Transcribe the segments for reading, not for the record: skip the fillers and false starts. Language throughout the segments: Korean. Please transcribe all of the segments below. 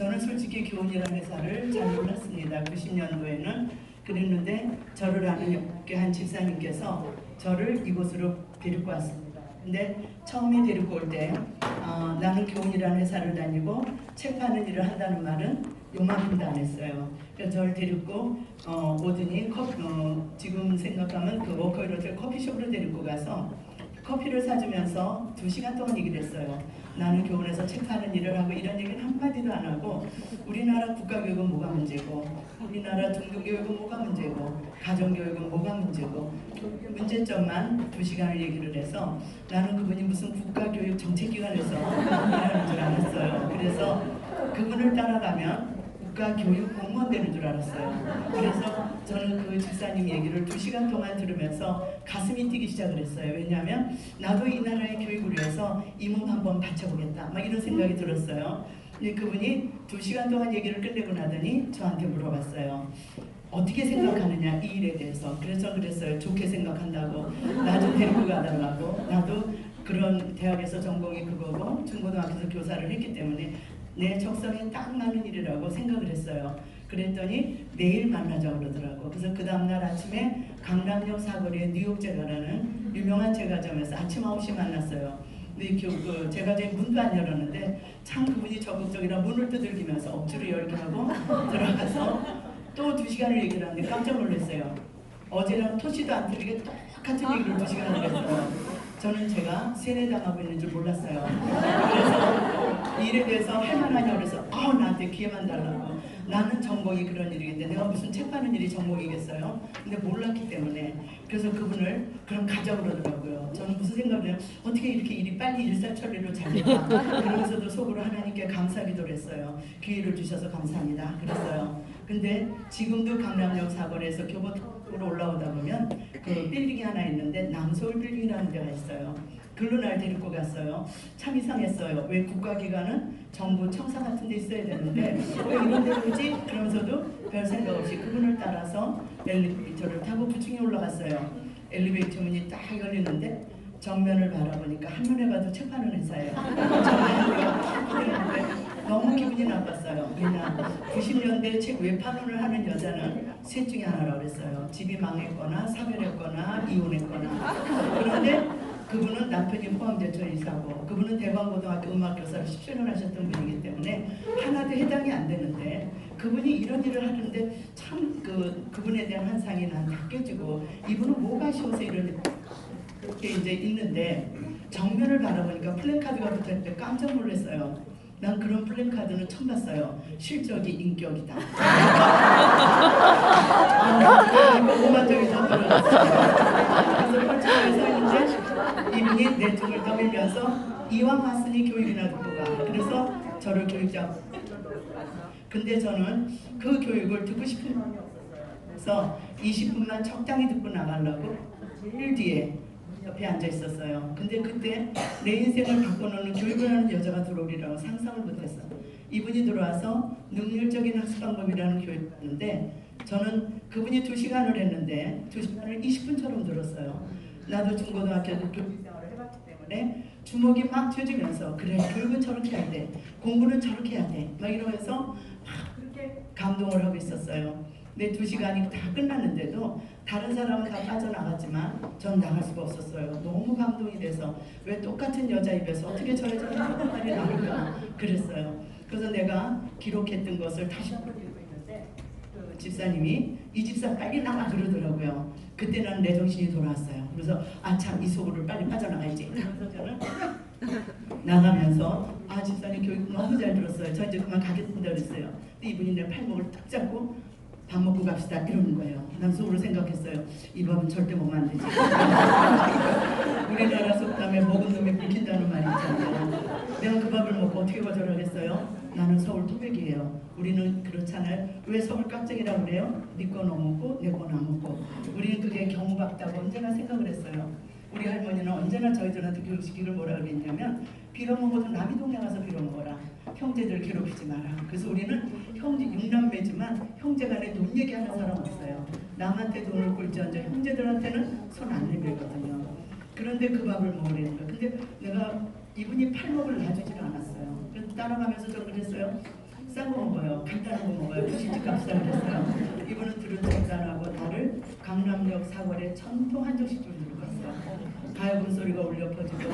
저는 솔직히 교훈이라는 회사를 잘 몰랐습니다. 90년도에는 그랬는데 저를 아는 한 집사님께서 저를 이곳으로 데리고 왔습니다. 근데 처음에 데리고 올 때 나는 교훈이라는 회사를 다니고 책 파는 일을 한다는 말은 요만큼도 안 했어요. 그래서 저를 데리고 오더니 지금 생각하면 그 워커힐 호텔 커피숍으로 데리고 가서 커피를 사주면서 2시간 동안 얘기를 했어요. 나는 교훈에서 책 파는 일을 하고 이런 얘기는 한마디도 안 하고 우리나라 국가교육은 뭐가 문제고 우리나라 중등교육은 뭐가 문제고 가정교육은 뭐가 문제고 문제점만 2시간을 얘기를 해서 나는 그분이 무슨 국가교육 정책기관에서 일하는 줄 알았어요. 그래서 그분을 따라가면 국가교육 공무원 되는 줄 알았어요. 그래서 저는 그 집사님 얘기를 2시간 동안 들으면서 가슴이 뛰기 시작을 했어요. 왜냐하면 나도 이 나라의 교육을 위해서 이 몸 한번 바쳐보겠다 막 이런 생각이 들었어요. 근데 그분이 2시간 동안 얘기를 끝내고 나더니 저한테 물어봤어요. 어떻게 생각하느냐 이 일에 대해서. 그래서 그랬어요. 좋게 생각한다고. 나 좀 데리고 가달라고. 나도 그런 대학에서 전공이 그거고 중고등학교에서 교사를 했기 때문에 내 적성에 딱 맞는 일이라고 생각을 했어요. 그랬더니 내일 만나자고 그러더라고. 그래서 그 다음날 아침에 강남역 사거리에 뉴욕제과라는 유명한 제과점에서 아침 9시 만났어요. 근데 그 제과점이 문도 안 열었는데 참 그분이 적극적이라 문을 두들기면서 억지로 열게 하고 들어가서 또 2시간을 얘기를 하는데 깜짝 놀랐어요. 어제랑 토시도 안 틀리게 똑같은 얘기를 2시간을 했어요. 저는 제가 세뇌당하고 있는 줄 몰랐어요. 그래서 일에 대해서 할 만하냐고 그래서 나한테 기회만 달라고. 나는 전공이 그런 일이겠는데 내가 무슨 책 파는 일이 전공이겠어요? 근데 몰랐기 때문에. 그래서 그분을 그럼 가자고 그러더라고요. 저는 무슨 생각을 해요? 어떻게 이렇게 일이 빨리 일사천리로 잘 될까? 그러면서도 속으로 하나님께 감사기도를 했어요. 기회를 주셔서 감사합니다. 그랬어요. 근데 지금도 강남역 사거리에서 교보탑으로 올라오다 보면 그 빌딩이 하나 있는데 남서울 빌딩이라는 데가 있어요. 글로 날 데리고 갔어요. 참 이상했어요. 왜 국가기관은 정부 청사 같은 데 있어야 되는데 왜 이런 데 오지? 그러면서도 별 생각 없이 그분을 따라서 엘리베이터를 타고 9층에 올라갔어요. 엘리베이터 문이 딱 열리는데 정면을 바라보니까 한눈에 봐도 책 파는 회사예요. 너무 기분이 나빴어요. 왜냐 90년대 책 외판원을 하는 여자는 셋 중에 하나라고 그랬어요. 집이 망했거나 사별했거나 이혼했거나. 그런데 그분은 남편이 포항제철 이사고 그분은 대광고등학교 음악교사를 17년 하셨던 분이기 때문에 하나도 해당이 안 되는데 그분이 이런 일을 하는데 참 그분에 대한 환상이 난 다 깨지고 이분은 뭐가 아쉬워서 이런 이렇게 이제 있는데 정면을 바라보니까 플랜카드가 붙어있는데 깜짝 놀랐어요. 난 그런 플랜카드는 처음 봤어요. 실적이 인격이다. 오만적이 더 떨어졌어요. 그래서 펄쩍하게 서 있는데 이분이 내 쪽을 떠밀면서 이왕 왔으니 교육이나 듣고 가. 그래서 저를 교육장. 근데 저는 그 교육을 듣고 싶은 마음이 없었어요. 그래서 20분만 적당히 듣고 나가려고 제일 뒤에 옆에 앉아 있었어요. 근데 그때 내 인생을 바꿔놓는 교육을 하는 여자가 들어오리라고 상상을 못했어. 이분이 들어와서 능률적인 학습 방법이라는 교육을 하는데 저는 그분이 2시간을 했는데 2시간을 20분처럼 들었어요. 나도 중고등학교에서 교육생활을 해봤기 때문에 주먹이 막 쥐어지면서 그래 교육은 저렇게 해야 돼. 공부는 저렇게 해야 돼. 막 이러면서 막 그렇게 감동을 하고 있었어요. 내 2시간이 다 끝났는데도 다른 사람은 다 빠져나갔지만 전 나갈 수가 없었어요. 너무 감동이 돼서 왜 똑같은 여자 입에서 어떻게 저런 말이 나올까 그랬어요. 그래서 내가 기록했던 것을 다시 읽고 있는데 그 집사님이 이 집사 빨리 나가 그러더라고요. 그때는 내 정신이 돌아왔어요. 그래서 참 이 속으로 빨리 빠져나가야지. 그래서 저는 나가면서 집사님 교육 너무 잘 들었어요. 저 이제 그만 가겠습니다 그랬어요. 근데 이분이 내 팔목을 탁 잡고 밥 먹고 갑시다 이러는 거예요. 난 속으로 생각했어요. 이 밥은 절대 먹으면 안 되지. 우리나라 속담에 먹은 놈이 굶긴다는 말이 있잖아요. 내가 그 밥을 먹고 어떻게 거절하겠어요? 나는 서울 토백이에요. 우리는 그렇잖아요. 왜 서울 깍쟁이라고 그래요? 네 건 안 먹고 내 건 안 먹고. 우리는 그게 경우같다고 언제나 생각을 했어요. 우리 할머니는 언제나 저희들한테 교육시키기를 뭐라 그랬냐면 빌어먹어도 남의 동네 가서 빌어먹어라. 형제들 괴롭히지 마라. 그래서 우리는 형제 6남매지만 형제간에 돈 얘기하는 사람 없어요. 남한테 돈을 꿀지언정 형제들한테는 손 안 내밀거든요. 그런데 그 밥을 먹으라는 거예요. 근데 내가 이분이 팔목을 놔주지를 않았어요. 그래서 따라가면서 저 그랬어요. 싼 거 먹어요. 간단한 거 먹어요. 시집값 비싸겠어요. 이분은 들은 척도 안 하고 나를 강남역 사거리에 전통 한정식집으로 들고 갔어요. 가요분 소리가 울려 퍼지고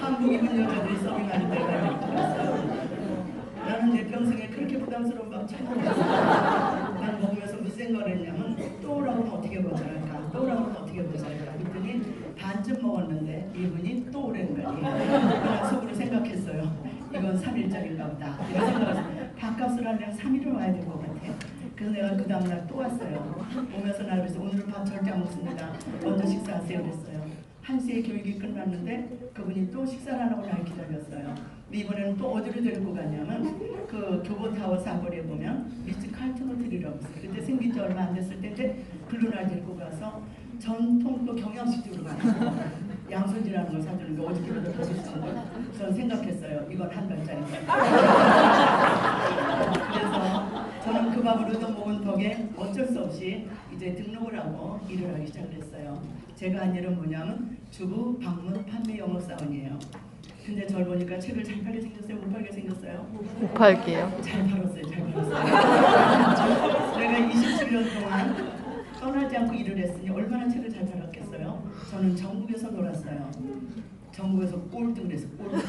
한국 입은 여자들이 서빙하는 데가 들었어요. 나는 내 평생에 그렇게 부담스러운 밥 처음 먹었어요. 난 먹으면서 무슨 생각을 했냐면 또 오라면 어떻게 모자랄까, 또 오라면 어떻게 모자랄까 그랬더니 반쯤 먹었는데 이분이 또 오라는 거예요. 그냥 속으로 생각했어요. 이건 3일짜리인가 보다. 이런 생각을 했어요. 밥값을 하려면 3일을 와야 될 것 같아. 그래서 내가 그 다음날 또 왔어요. 오면서 나 그래서 오늘은 밥 절대 안 먹습니다. 먼저 식사하세요 그랬어요. 1시에 교육이 끝났는데 그분이 또 식사를 안 하고 날 기다렸어요. 이번에는 또 어디로 데리고 가냐면 그 교보타워 사거리에 보면 리츠 칼튼 호텔이라고 있어요. 그때 생긴 지 얼마 안 됐을 때인데 글로 날 데리고 가서 전통 또 경양식집으로 가요. 양손질하는 걸 사주는데 어저께부터 다시 주는 걸 전 생각했어요. 이건 한 달짜리인가. 그래서 저는 그 밥을 얻어먹은 덕에 어쩔 수 없이 이제 등록을 하고 일을 하기 시작을 했어요. 제가 한 일은 뭐냐면 주부 방문 판매 영업사원이에요. 근데 저를 보니까 책을 잘 팔게 생겼어요? 못 팔게 생겼어요? 못 팔게요. 잘 팔았어요. 잘 팔았어요. 내가 27년 동안 떠나지 않고 일을 했으니 얼마나 책을 잘 팔았겠어요? 저는 전국에서 놀았어요. 전국에서 꼴등을 해서 꼴등.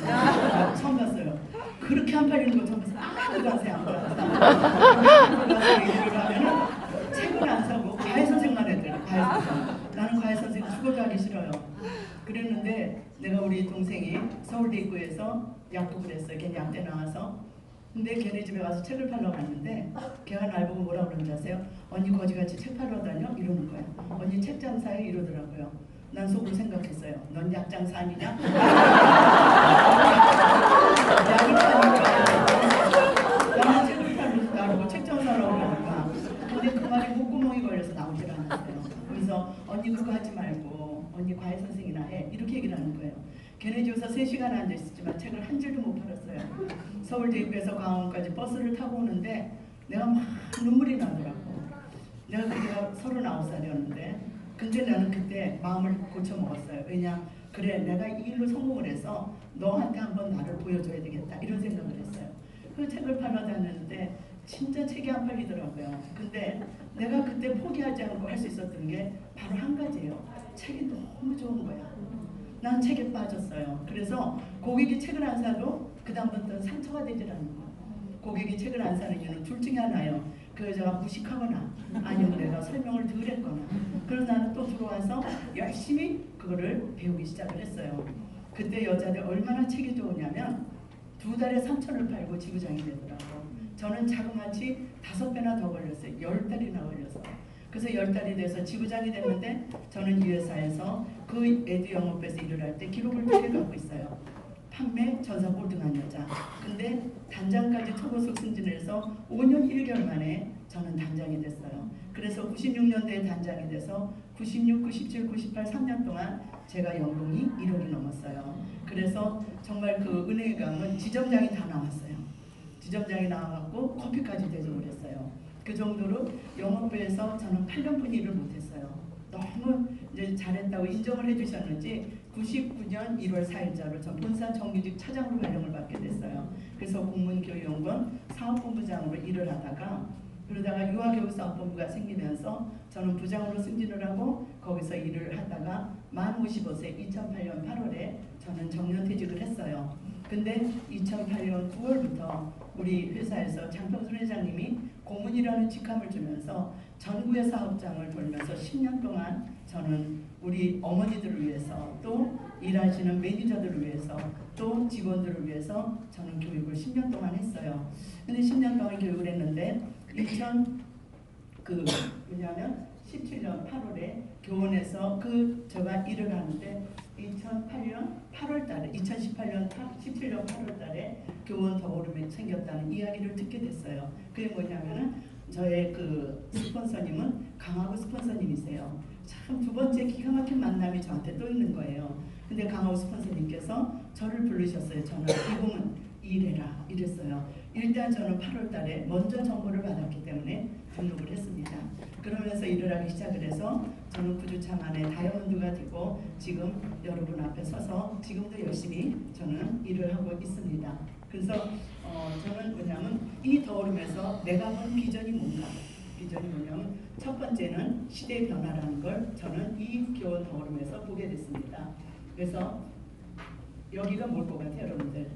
처음 봤어요. 그렇게 안 팔리는 거 처음 봤어요. 아무도 안 사요. 아무도 안 사요. 가서 얘기를 하면 책을 안 사고 과외 선생만 했대요. 과외 선생. 나는 과외 선생 죽어도 하기 싫어요. 그랬는데 내가 우리 동생이 서울대 입구에서 약국을 했어요. 걔 약대 나와서. 근데 걔네 집에 가서 책을 팔러 갔는데 걔가 날 보고 뭐라 그러는지 아세요? 언니 거지같이 책 팔러 다녀? 이러는 거야. 언니 책 장사해? 이러더라고요. 난 속으로 생각했어요. 넌 약 장사 아니냐? 약을 파니까 나는 책을 팔면서 나르고 책 장사라고 그러니까 근데 그 말이 목구멍이 걸려서 나오질 않았어요. 그래서 언니 그거 하지 말고 언니 과외 선생이나 해 이렇게 얘기를 하는 거예요. 걔네 집에서 3시간 앉아있었지만 책을 한 줄도 못 팔았어요. 서울대 입구에서 강원까지 버스를 타고 오는데 내가 막 눈물이 나더라고. 내가 그때가 39살이었는데 근데 나는 그때 마음을 고쳐먹었어요. 왜냐 그래 내가 이 일로 성공을 해서 너한테 한번 나를 보여줘야 되겠다 이런 생각을 했어요. 그 책을 팔러 다녔는데 진짜 책이 안 팔리더라고요. 근데 내가 그때 포기하지 않고 할 수 있었던 게 바로 한 가지예요. 책이 너무 좋은 거야. 난 책에 빠졌어요. 그래서 고객이 책을 안 사도 그 다음부터는 상처가 되질 않는 거예요. 고객이 책을 안 사는 이유는 둘 중에 하나예요. 그 여자가 무식하거나 아니면 내가 설명을 덜 했거나. 그래서 나는 또 들어와서 열심히 그거를 배우기 시작을 했어요. 그때 여자들 얼마나 책이 좋으냐면 2달에 3,000을 팔고 지부장이 되더라고요. 저는 자그마치 5배나 더 걸렸어요. 10달이나 걸려서. 그래서 10달이 돼서 지부장이 됐는데 저는 이 회사에서 그 에듀 영업부에서 일을 할 때 기록을 두개 갖고 있어요. 판매, 전사 꼴등한 여자. 근데 단장까지 초고속 승진해서 5년 1개월 만에 저는 단장이 됐어요. 그래서 96년도에 단장이 돼서 96, 97, 98, 3년 동안 제가 연봉이 1억이 넘었어요. 그래서 정말 그 은혜의 강은 지점장이 다 나왔어요. 지점장이 나와갖고 커피까지 대접을 했어요. 그 정도로 영업부에서 저는 8년뿐이 일을 못했어요. 너무 이제 잘했다고 인정을 해주셨는지 99년 1월 4일자로 전 본사 정규직 차장으로 발령을 받게 됐어요. 그래서 공문교육연구원 사업본부장으로 일을 하다가 그러다가 유아교육사업본부가 생기면서 저는 부장으로 승진을 하고 거기서 일을 하다가 만 55세 2008년 8월에 저는 정년퇴직을 했어요. 근데 2008년 9월부터 우리 회사에서 장평순 회장님이 고문이라는 직함을 주면서 전국의 사업장을 돌면서 10년 동안 저는 우리 어머니들을 위해서 또 일하시는 매니저들을 위해서 또 직원들을 위해서 저는 교육을 10년 동안 했어요. 근데 10년 동안 교육을 했는데 17년 8월에 교원에서 제가 일을 하는데 2008년 8월달에 2018년 17년 8월달에 교원 더오름이 생겼다는 이야기를 듣게 됐어요. 그게 뭐냐면은 저의 그 스폰서님은 강하구 스폰서님이세요. 참 두 번째 기가 막힌 만남이 저한테 또 있는 거예요. 근데 강하구 스폰서님께서 저를 부르셨어요. 저는 이공은 일해라 이랬어요. 일단 저는 8월달에 먼저 정보를 받았기 때문에 등록을 했습니다. 그러면서 일을 하기 시작을 해서 저는 9주차 만에 다이아몬드가 되고 지금 여러분 앞에 서서 지금도 열심히 저는 일을 하고 있습니다. 그래서 저는 뭐냐면 이 더울음에서 내가 본 비전이 뭔가, 비전이 뭐냐면 첫 번째는 시대의 변화라는 걸 저는 이 겨울 더울음에서 보게 됐습니다. 그래서 여기가 뭘 것 같아요, 여러분들?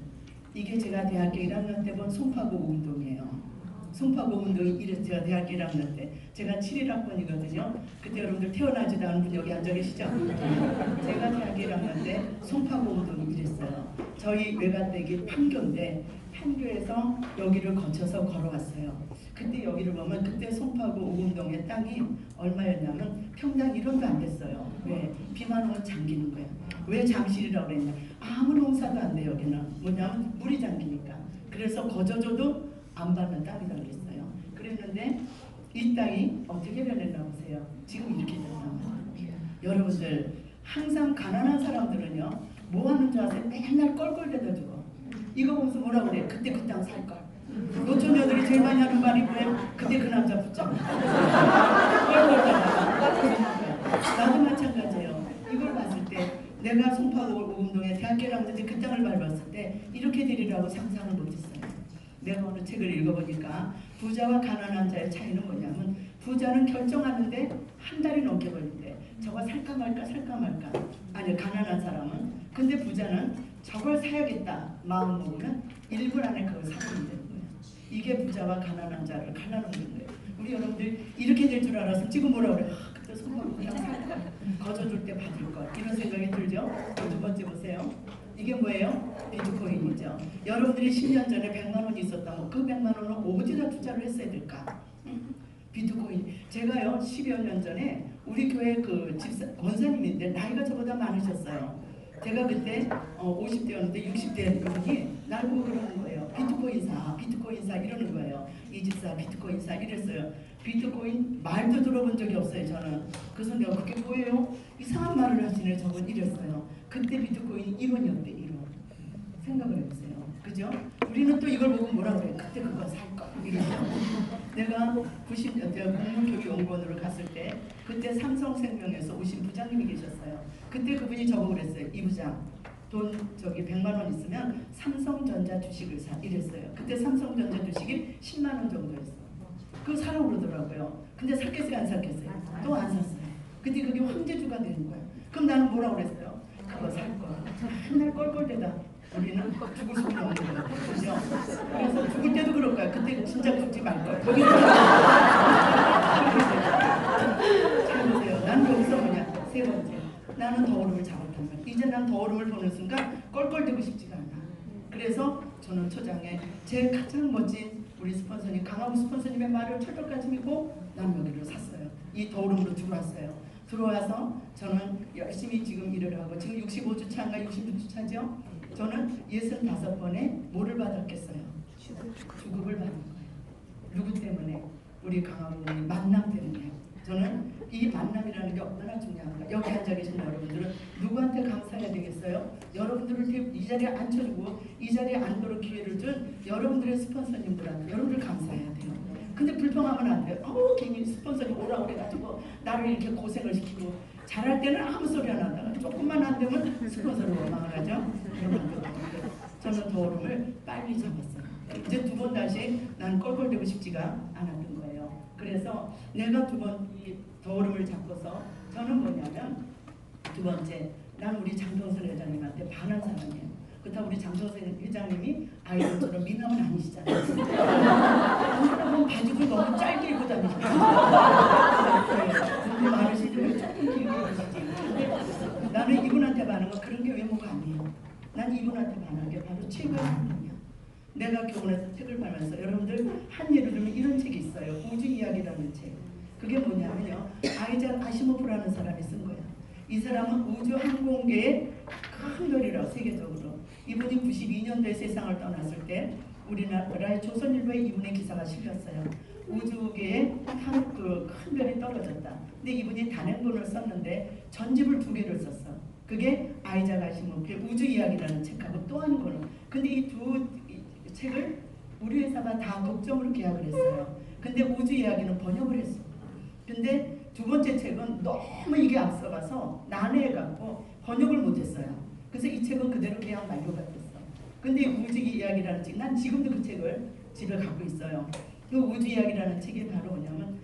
이게 제가 대학교 1학년 때 본 송파구 운동이에요. 송파구 운동이 이랬죠. 제가 대학교 1학년 때. 제가 71학번이거든요. 그때 여러분들 태어나지도 않은 분 여기 앉아 계시죠? 제가 대학교 1학년 때 송파구 운동이 이랬어요. 저희 외가댁이 판교인데 판교에서 여기를 거쳐서 걸어왔어요. 그때 여기를 보면 그때 송파구 운동의 땅이 얼마였냐면 평당 1원도 안 됐어요. 왜? 비만 오면 잠기는 거예요. 왜 잠실이라고 그랬냐? 아무 농사도 안 돼. 여기는 뭐냐면 물이 잠기니까. 그래서 거저줘도 안 받는 땅이라고 그랬어요. 그랬는데 이 땅이 어떻게 변했나 보세요. 지금 이렇게 됐단 말이에요. 여러분들 항상 가난한 사람들은요 뭐 하는 줄 아세요? 맨날 껄껄대다 죽어. 이거 보면서 뭐라 그래? 그때 그 땅 살걸. 노처녀들이 제일 많이 하는 말이 뭐예요? 그때 그 남자 붙잡아. 껄껄대다. 나도 마찬가지예요. 이걸 봤을 때 내가 송파구 운동에 대학교 1학년 때 그 땅을 밟았을 때 이렇게 되리라고 상상을 못했어요. 내가 어느 책을 읽어보니까 부자와 가난한 자의 차이는 뭐냐면 부자는 결정하는데 한 달이 넘게 걸린대. 저거 살까 말까 살까 말까. 아니 가난한 사람은. 근데 부자는 저걸 사야겠다 마음 먹으면 1분 안에 그걸 사면 되는 거예요. 이게 부자와 가난한 자를 갈라놓는 거예요. 우리 여러분들 이렇게 될 줄 알았으면 지금 뭐라 그래? 그때 손으로 그냥 살 걸. 거저줄 때 받을 걸. 이런 생각이 들죠? 두 번째 보세요. 이게 뭐예요? 비트코인이죠. 여러분들이 10년 전에 100만 원이 있었다면 그 100만 원은 어디다 투자를 했어야 될까? 비트코인. 제가요 10여 년 전에 우리 교회 그 집사 권사님인데 나이가 저보다 많으셨어요. 제가 그때 50대였는데 60대 분이 날 보고 그러는 거예요. 비트코인 사, 비트코인 사 이러는 거예요. 이 집사 비트코인 사 이랬어요. 비트코인 말도 들어본 적이 없어요. 저는. 그래서 내가 그게 뭐예요? 이상한 말을 하시네 저분 이랬어요. 그때 비트코인 1원이었대 1원. 생각을 해보세요. 그죠? 우리는 또 이걸 보고 뭐라 그래요? 그때 그거 살 거. 이러죠. 내가 90년대 국민교육연구원으로 갔을 때 그때 삼성생명에서 오신 부장님이 계셨어요. 그때 그분이 저보고 그랬어요. 이 부장 돈 저기 100만 원 있으면 삼성전자 주식을 사 이랬어요. 그때 삼성전자 주식이 10만 원 정도였어. 그거 사라고 그러더라고요. 근데 샀겠어요 안 샀겠어요? 또 안 샀어요. 근데 그게 황제주가 되는 거예요. 그럼 나는 뭐라고 그랬어요? 그거 살 거야. 맨날 껄껄대다. 우리는 죽을 수는 없는 거예요. 그죠? 그래서 죽을 때도 그럴 거야. 그때 진짜 죽지 말 거야. 거기서 잘 보세요. 난 여기서 뭐냐? 세 번째. 나는 더울음을 잡았단 말이야. 이제 난 더울음을 보는 순간 껄껄대고 싶지가 않아. 그래서 저는 초장에 제 가장 멋진 우리 스폰서님 강하부 스폰서님의 말을 철떡같이 믿고 난 여기를 샀어요. 이 더울음으로 들어왔어요. 들어와서 저는 열심히 지금 일을 하고 지금 65주 차인가 66주 차죠? 저는 65번에 뭐를 받았겠어요? 주급을 받은 거예요. 누구 때문에? 우리 강화부모님 만남 때문에. 저는 이 만남이라는 게 얼마나 중요한가. 여기 앉아 계신 여러분들은 누구한테 감사해야 되겠어요? 여러분들을 이 자리에 앉혀주고 이 자리에 앉도록 기회를 준 여러분들의 스폰서님들한테 여러분들 감사해야 돼요. 근데 불평하면 안 돼요. 괜히 스폰서님 오라고 그래가지고 나를 이렇게 고생을 시키고 잘할 때는 아무 소리 안 한다가 조금만 안 되면 스폰서를 원망을 하죠. 저는 더울음을 빨리 잡았어요. 이제 두 번 다시 난 껄껄대고 싶지가 않았던 거예요. 그래서 내가 두 번 이 더울음을 잡고서 저는 뭐냐면 두 번째 난 우리 장평선 회장님한테 반한 사람이에요. 그렇다고 우리 장평선 회장님이 아이들처럼 미남은 아니시잖아요. 한번 바지를 너무 짧게 입고 다니시잖아요. 눈이 많으시죠? 조금 길게 입으시지. 나는 이분한테 반한 건 그런 게 외모가 아니에요. 난 이분한테 반한 게 바로 최고의 사람이야. 내가 교훈에서 책을 팔면서 여러분들 한 예를 들면 이런 책이 있어요. 우주 이야기라는 책. 그게 뭐냐면요. 아이작 아시모프라는 사람이 쓴 거야. 이 사람은 우주 항공계의 큰 별이라고 세계적으로. 이분이 92년도에 세상을 떠났을 때 우리나라의 조선일보에 이분의 기사가 실렸어요. 우주계에 큰 별이 떨어졌다. 근데 이분이 단행본을 썼는데 전집을 2개를 썼어. 그게 아이작 아시모프의 우주 이야기라는 책하고 또 한 권은. 근데 이 두 책을 우리 회사가 다 독점으로 계약을 했어요. 근데 우주 이야기는 번역을 했어. 근데 두 번째 책은 너무 이게 앞서가서 난해해갖고 번역을 못했어요. 그래서 이 책은 그대로 계약 만료가 됐어. 근데 우주 이야기라는 책, 난 지금도 그 책을 집에 갖고 있어요. 그 우주 이야기라는 책이 바로 뭐냐면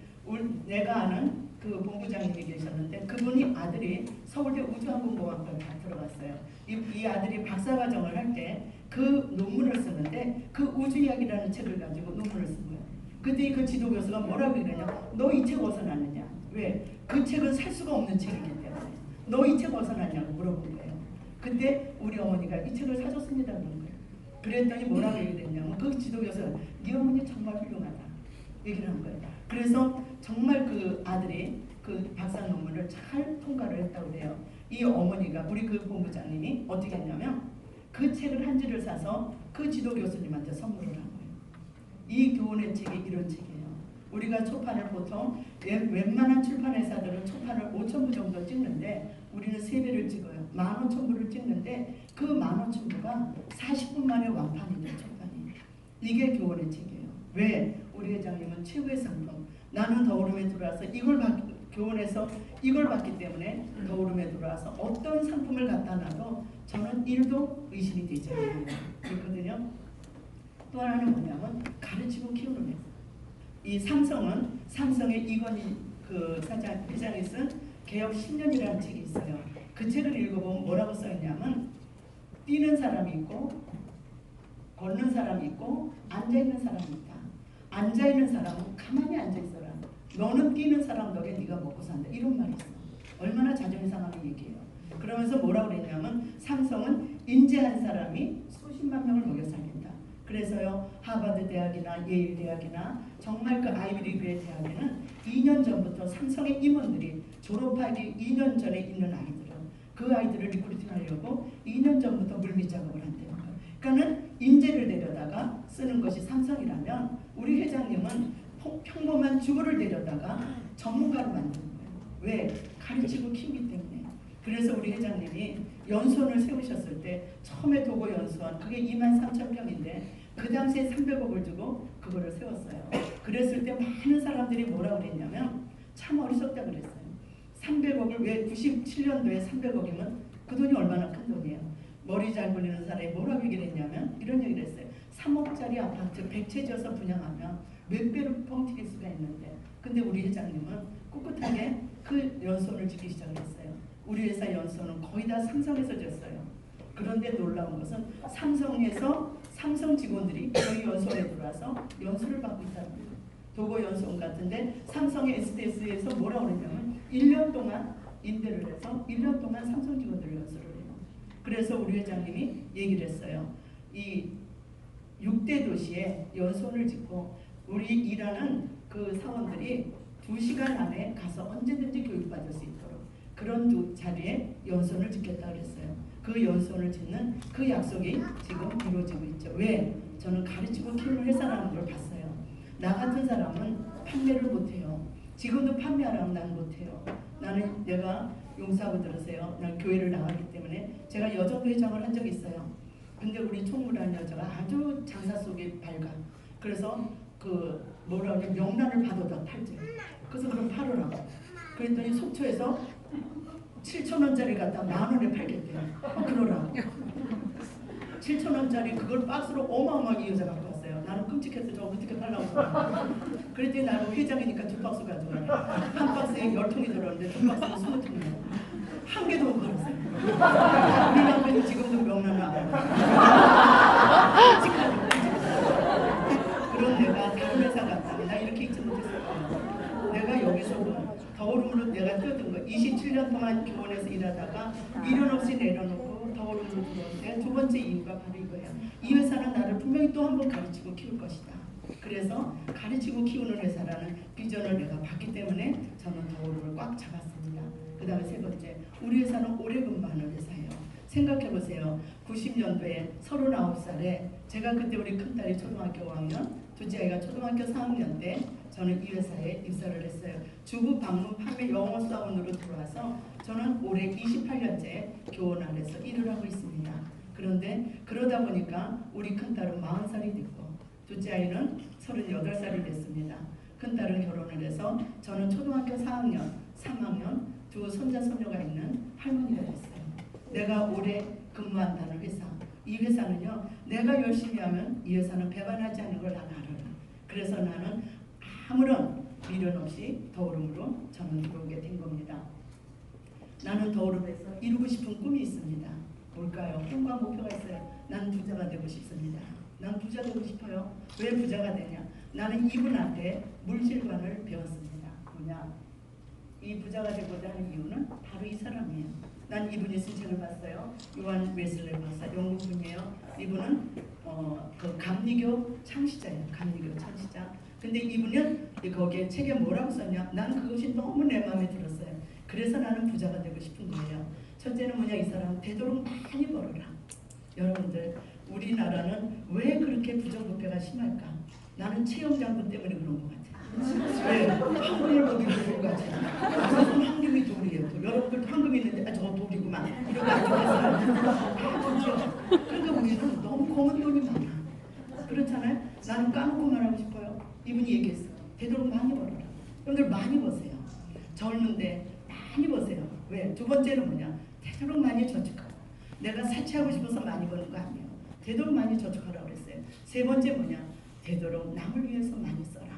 내가 아는 그 본부장님이 계셨는데 그분이 아들이 서울대 우주항공공학과에 다 들어갔어요. 이 아들이 박사과정을 할 때 그 논문을 쓰는데 그 우주 이야기라는 책을 가지고 논문을 쓴 거예요. 그때 그 지도 교수가 뭐라고 그러냐? 너 이 책 어디서 났느냐? 왜? 그 책은 살 수가 없는 책이기 때문에. 너 이 책 어디서 났냐고 물어본 거예요. 그때 우리 어머니가 이 책을 사줬습니다 그런 거예요. 그랬더니 뭐라고 얘기했냐면 그 지도 교수가 네 어머니 정말 훌륭하다 얘기를 한 거예요. 그래서 정말 그 아들이 그 박사 논문을 잘 통과를 했다고 그래요. 이 어머니가 우리 그 본부장님이 어떻게 했냐면 그 책을 한 지를 사서 그 지도 교수님한테 선물을 한 거예요. 이 교훈의 책이 이런 책이에요. 우리가 초판을 보통 웬만한 출판회사들은 초판을 5,000부 정도 찍는데 우리는 3배를 찍어요. 15,000부를 찍는데 그 15,000부가 40분 만에 완판이 된 초판이. 이게 교훈의 책이에요. 왜? 우리 회장님은 최고의 상품. 나는 더울음에 들어와서 교훈에서 이걸 받기 때문에 더울음에 들어와서 어떤 상품을 갖다 놔도 저는 1도 의심이 되지 않아요. 그렇거든요. 또 하나는 뭐냐면 가르치고 키우는 회사. 이 삼성의 이건희 그 회장이 쓴 개혁 10년이라는 책이 있어요. 그 책을 읽어보면 뭐라고 써있냐면 뛰는 사람이 있고 걷는 사람이 있고 앉아있는 사람이 있다. 앉아있는 사람은 가만히 앉아있어라. 너는 뛰는 사람 덕에 네가 먹고 산다. 이런 말이 있어. 얼마나 자존심 상하는 얘기예요. 그러면서 뭐라고 그랬냐면 삼성은 인재한 사람이 수십만 명을 먹여 살린다. 그래서요 하버드 대학이나 예일 대학이나 정말 그 아이비리그의 대학에는 2년 전부터 삼성의 임원들이 졸업하기 2년 전에 있는 아이들은 그 아이들을 리크루팅하려고 2년 전부터 물밑 작업을 한대요. 그러니까는 인재를 데려다가 쓰는 것이 삼성이라면 우리 회장님은 평범한 주부를 데려다가 전문가로 만드는 거예요. 왜? 가르치고 키우기 때문에. 그래서 우리 회장님이 연수원을 세우셨을 때 처음에 도고 연수원 그게 23,000평인데 그 당시에 300억을 주고 그거를 세웠어요. 그랬을 때 많은 사람들이 뭐라고 그랬냐면 참 어리석다 그랬어요. 300억을 왜 97년도에 300억이면 그 돈이 얼마나 큰 돈이에요. 머리 잘 굴리는 사람이 뭐라고 얘기를 했냐면 이런 얘기를 했어요. 3억짜리 아파트 100채 지어서 분양하면 몇 배로 뻥튀길 수가 있는데 근데 우리 회장님은 꿋꿋하게 그 연수원을 짓기 시작했어요. 우리 회사 연수원은 거의 다 삼성에서 졌어요. 그런데 놀라운 것은 삼성에서 삼성 직원들이 저희 연수원에 들어와서 연수를 받고 있다는 거예요. 도고 연수원 같은데 삼성의 SDS에서 뭐라고 그러냐면 1년 동안 임대를 해서 1년 동안 삼성 직원들 연수를 해요. 그래서 우리 회장님이 얘기를 했어요. 이 6대 도시에 연수원을 짓고 우리 일하는 그 사원들이 2시간 안에 가서 언제든지 교육받을 수 있도록 그런 자리에 연수원을 짓겠다 그랬어요. 그 연수원을 짓는 그 약속이 지금 이루어지고 있죠. 왜? 저는 가르치고 키우는 회사라는 걸 봤어요. 나 같은 사람은 판매를 못해요. 지금도 판매하라면 난 못해요. 나는 내가 용서하고 들으세요. 난 교회를 나가기 때문에 제가 여정 회장을 한 적이 있어요. 근데 우리 총무라는 여자가 아주 장사 속에 밝아. 그래서 그 뭐라 그러냐 명란을 받아다 팔지. 그래서 그럼 팔으라고. 그랬더니 속초에서 7,000원짜리 갖다 10,000원에 팔겠대요. 그러라고. 7,000원짜리 그걸 박스로 어마어마하게 이 여자 갖고 왔어요. 나는 끔찍해서 저거 어떻게 팔라고. 그랬더니 나는 회장이니까 2박스 가져와요. 한 박스에 10통이 들었는데 2박스에 20통이에요. 한 개도 못 팔았어요. 우리 남편이 지금도 명란을 안 해요. 그런 내가 다른 회사 갔다면 나 이렇게 잊지 못했어요. 내가 여기서 더울음으로 내가 뛰어든 거 27년 동안 교원에서 일하다가 미련 없이 내려놓고 더울음으로 들어온 두 번째 이유가 바로 이거예요. 이 회사는 나를 분명히 또 한 번 가르치고 키울 것이다. 그래서 가르치고 키우는 회사라는 비전을 내가 봤기 때문에 저는 더울음을 꽉 잡았습니다. 그 다음에 세 번째, 우리 회사는 오래 근무하는 회사예요. 생각해보세요. 90년도에 39살에 제가 그때 우리 큰딸이 초등학교 5학년, 둘째 아이가 초등학교 4학년 때 저는 이 회사에 입사를 했어요. 주부 방문 판매 영어 사원으로 들어와서 저는 올해 28년째 교원 안에서 일을 하고 있습니다. 그런데 그러다 보니까 우리 큰딸은 40살이 됐고 둘째 아이는 38살이 됐습니다. 큰딸은 결혼을 해서 저는 초등학교 4학년, 3학년 두 손자 손녀가 있는 할머니가 됐어요. 내가 올해 근무한다는 회사, 이 회사는요, 내가 열심히 하면 이 회사는 배반하지 않는 걸 난 알아라. 그래서 나는 아무런 미련 없이 더오름으로 저는 들어오게 된 겁니다. 나는 더오름에서 이루고 싶은 꿈이 있습니다. 뭘까요? 꿈과 목표가 있어요. 나는 부자가 되고 싶습니다. 난 부자 되고 싶어요. 왜 부자가 되냐? 나는 이분한테 물질관을 배웠습니다. 뭐냐? 이 부자가 되고자 하는 이유는 바로 이 사람이에요. 난 이분이 쓴 책을 봤어요. 요한 웨슬레 박사, 영국 분이에요. 이분은 그 감리교 창시자예요. 감리교 창시자. 근데 이분은 거기에 책에 뭐라고 썼냐? 난 그것이 너무 내 마음에 들었어요. 그래서 나는 부자가 되고 싶은 거예요. 첫째는 뭐냐? 이 사람 되도록 많이 벌어라. 여러분들, 우리나라는 왜 그렇게 부정부패가 심할까? 나는 체험장군 때문에 그런 것 같아요. 왜? 황금을 보기 좋은 것 같아요. 무슨 황금이 돌이에요. 여러분들 황금이 있는데 저거 돌이구만. 이러고 앉아있어요. 그러니까 우리는 너무 검은 돈이 많아. 그렇잖아요? 나는 까놓고 말하고 싶어요. 이분이 얘기했어요. 되도록 많이 벌어라. 여러분들 많이 버세요. 젊은데 많이 버세요. 왜? 두 번째는 뭐냐? 되도록 많이 저축하고. 내가 사치하고 싶어서 많이 버는 거 아니에요. 되도록 많이 저축하라고 그랬어요. 세 번째 뭐냐? 되도록 남을 위해서 많이 써라.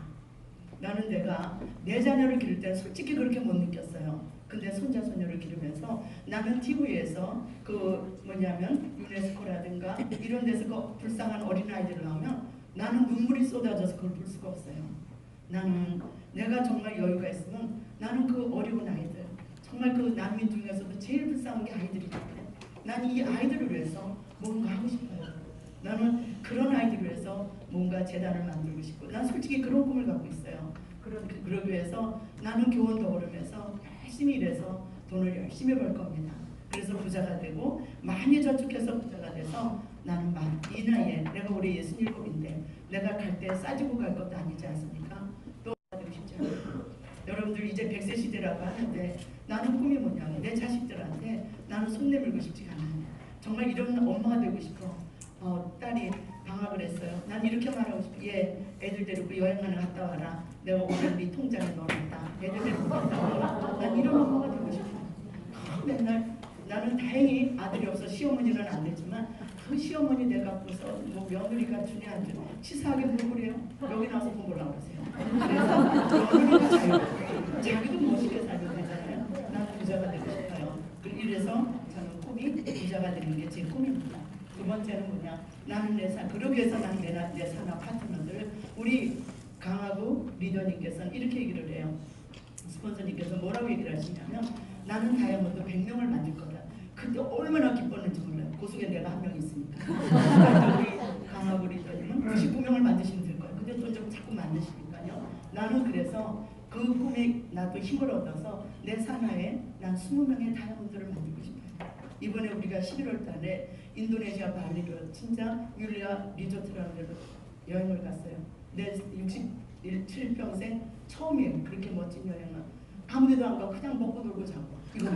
나는 내가 내 자녀를 기를 때 솔직히 그렇게 못 느꼈어요. 근데 손자 손녀를 기르면서 나는 TV에서 그 뭐냐면 유네스코라든가 이런 데서 그 불쌍한 어린아이들 나오면 나는 눈물이 쏟아져서 그걸 볼 수가 없어요. 나는 내가 정말 여유가 있으면 나는 그 어려운 아이들, 정말 그 난민 중에서도 제일 불쌍한 게 아이들이거든요. 난 이 아이들을 위해서 뭔가 하고 싶어요. 나는 그런 아이들을 위해서 뭔가 재단을 만들고 싶고, 난 솔직히 그런 꿈을 갖고 있어요. 그러기 위해서 나는 교원 더오름에서 열심히 일해서 돈을 열심히 벌 겁니다. 그래서 부자가 되고 많이 저축해서 부자가 돼서 나는 이 나이에 내가 올해 67인데 내가 갈 때 싸지고 갈 것도 아니지 않습니까? 또 되고 싶지 않아요. 여러분들 이제 100세 시대라고 하는데 나는 꿈이 뭐냐면 내 자식들한테 나는 손 내밀고 싶지가 않아요. 정말 이런 엄마가 되고 싶어. 딸이 방학을 했어요. 난 이렇게 말하고 싶어. 얘 애들 데리고 여행 하나 갔다 와라. 내가 오늘 네 통장에 넣어놨다. 애들 데리고 갔다 와라. 난 이런 엄마가 되고 싶어. 맨날 나는 다행히 아들이 없어 시어머니는 안 됐지만 그 시어머니 내가 갖고서 뭐 며느리가 주냐 안 주냐 치사하게 물어보래요. 여기 나와서 돈 벌라고 그러세요. 그래서 며느리가 자기도 멋있게 살면 되잖아요. 나는 부자가 되고 싶어요. 이래서 저는 꿈이 부자가 되는 게 제 꿈입니다. 두 번째는 뭐냐? 나는 그러기 위해서 나는 내 산업 파트너들, 우리 강하고 리더님께서는 이렇게 얘기를 해요. 스폰서님께서 뭐라고 얘기를 하시냐면 나는 다이아몬드 100명을 만들 거다. 그때 얼마나 기뻤는지 몰라요. 그 속에 내가 한 명 있으니까. 우리 강하고 리더님은 99명을 만드시면 될 거예요. 근데 또 좀 자꾸 만드시니까요. 나는 그래서 그 꿈에 나도 힘을 얻어서 내 산하에 난 20명의 다이아몬드를 만들고 싶어요. 이번에 우리가 11월 달에 인도네시아 발리로 진짜 율리아 리조트라는 데로 여행을 갔어요. 내 67평생 처음이에요. 그렇게 멋진 여행은. 아무데도 안 가고 그냥 먹고 놀고 자고 이거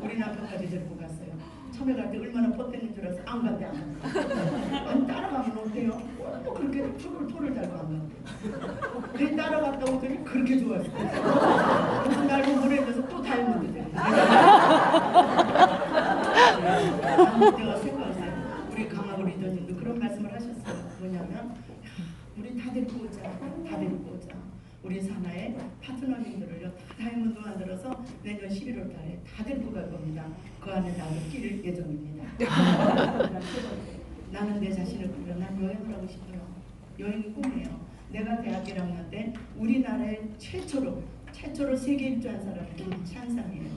우리 남편까지 데리고 갔어요. 처음에 갈 때 얼마나 뻗대는 줄 알아서 안 간대 안 간대. 아니 따라가면 어때요? 또 그렇게 토를 달고 안 간대. 그래 따라갔다 오더니 그렇게 좋았어요. 그래서 날 보내면서 또 다이아몬드 돼. 내가 생각했어요. 우리 강하고 리더님도 그런 말씀을 하셨어요. 뭐냐면 우리 다 데리고 오자. 다 데리고 오자. 우리 산하의 파트너님들을요 다 다이아몬드 만들어서 내년 11월 달에 다 데리고 갈 겁니다. 그 안에 나도 낄 예정입니다. 나는 내 자신을 보면 난 여행을 하고 싶어요. 여행이 꿈이에요. 내가 대학 1학년 때 우리나라에 최초로 세계 일주한 사람이 김찬상이에요.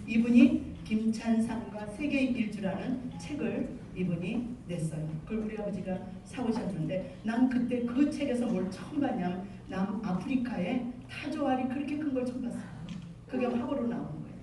이분이 김찬상과 세계 일주라는 책을 이분이 냈어요. 그걸 우리 아버지가 사오셨는데 난 그때 그 책에서 뭘 처음 봤냐면 남아프리카에 타조알이 그렇게 큰 걸 처음 봤어요. 그게 화보로 나오는 거예요.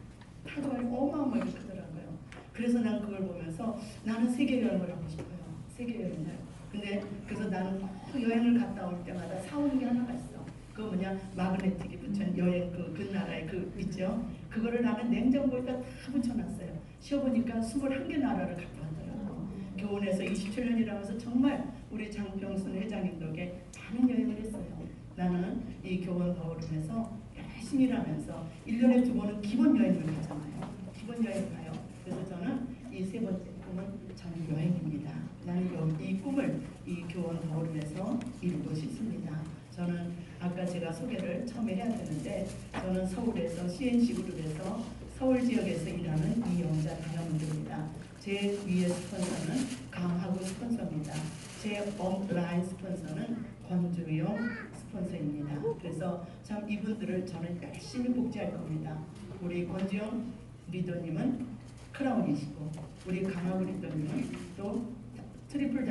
타조알이 어마어마하게 크더라고요. 그래서 난 그걸 보면서 나는 세계 여행을 하고 싶어요. 세계 여행을. 근데 그래서 나는 그 여행을 갔다 올 때마다 사오는 게 하나가 있어. 그거 뭐냐? 마그네틱이 붙은 여행 그 나라에 그 있죠. 그거를 나는 냉장고에다 다 붙여놨어요. 쉬어보니까 21개 나라를 갔다 왔더라고요. 교원에서 27년이라면서 정말 우리 장병순 회장님 덕에 많은 여행을 했어요. 나는 이 교원 더오름에서 열심히 일하면서 1년에 2번은 기본 여행을 가잖아요. 기본 여행 가요. 그래서 저는 이 세 번째 꿈은 저는 여행입니다. 있습니다. 나는 이 꿈을 이 교원 더울에서 이루고 싶습니다. 저는 아까 제가 소개를 처음에 해야 되는데 저는 서울에서 CNC 그룹에서 서울 지역에서 일하는 이영자 다이아몬드입니다. 제 위에 스폰서는 강하구 스폰서입니다. 제 업라인 스폰서는 권주용 스폰서입니다. 그래서 참 이분들을 저는 열심히 복지할 겁니다. 우리 권주용 리더님은 크라운이시고 우리 강하구 리더님은 또 트리플